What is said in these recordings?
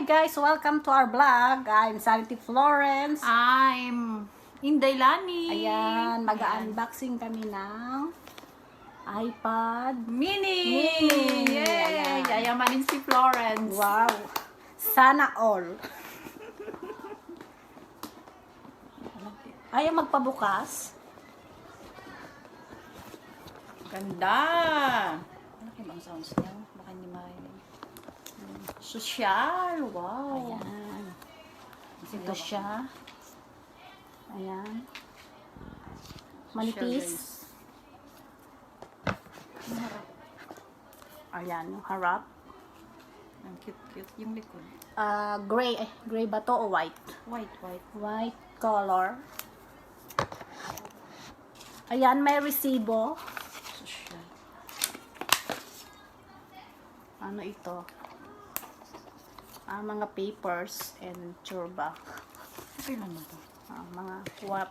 guys, welcome to our vlog. I'm Sanity Florence. I'm Inday Lani. Ayan, mag-unboxing kami ng iPad Mini! Mini. Yay! Ayan. Yayamanin si Florence. Wow! Sana all. Ayaw magpabukas. Ganda! Ano kayo bang sounds niya? Baka hindi marinig. Social! Wow! Ayan. Ito siya. Ayan. Manipis. Ayan, yung harap. Ang cute-cute. Yung likod. Gray. Gray ba to o white? White. White color. Ayan, may resibo. Social. Ano ito? Mga papers and turba. Okay lang ito.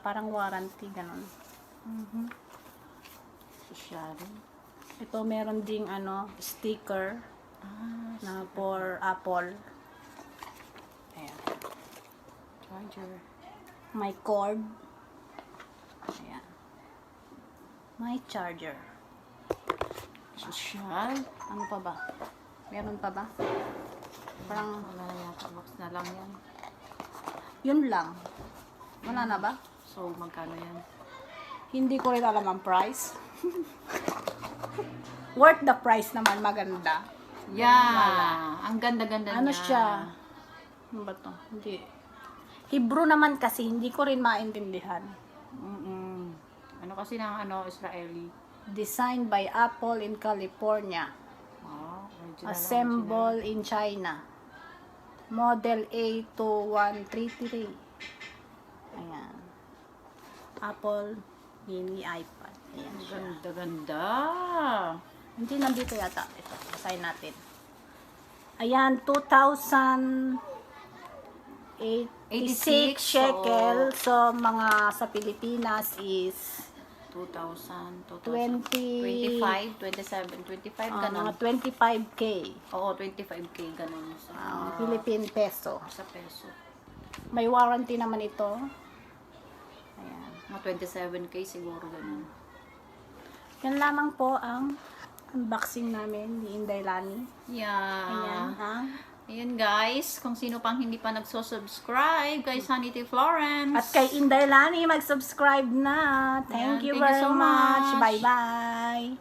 Parang warranty, ganun. Social. Ito, meron ding sticker na for Apple. Ayan. Charger. May cord. Ayan. May charger. Social. Ano pa ba? Meron pa ba? Parang Wala na yata. Box na lang yan. yun lang. Wala na ba? So, magkano yan? Hindi ko rin alam ang price. Worth the price naman, maganda. Yeah! Ang ganda-ganda niya. Ano siya? Ano ba to? Hindi. Hebrew naman kasi, hindi ko rin maintindihan. Ano kasi ng Israeli? Designed by Apple in California. Oh, original. Assemble in China. Model A2133. Ayan. Apple Mini iPad. Ayan siya. Ganda-ganda. Hindi nandito yata. Ito, basahin natin. Ayan, 2,086 shekel. So, mga sa Pilipinas is 2,000, 20, 25, 27, 25, ganun. mga 25K. Oo, 25K, ganun. Sa, Philippine peso. sa peso. May warranty naman ito. Ayan. Mga 27K siguro, ganun. Yan lamang po ang unboxing namin ni Inday Lani. Yeah. Ayan, ha? Ayan guys, kung sino pang hindi pa nagso-subscribe kay Sanity Florence. At kay Inday Lani, mag-subscribe na. Thank Ayan, you thank you very so much. much. Bye-bye.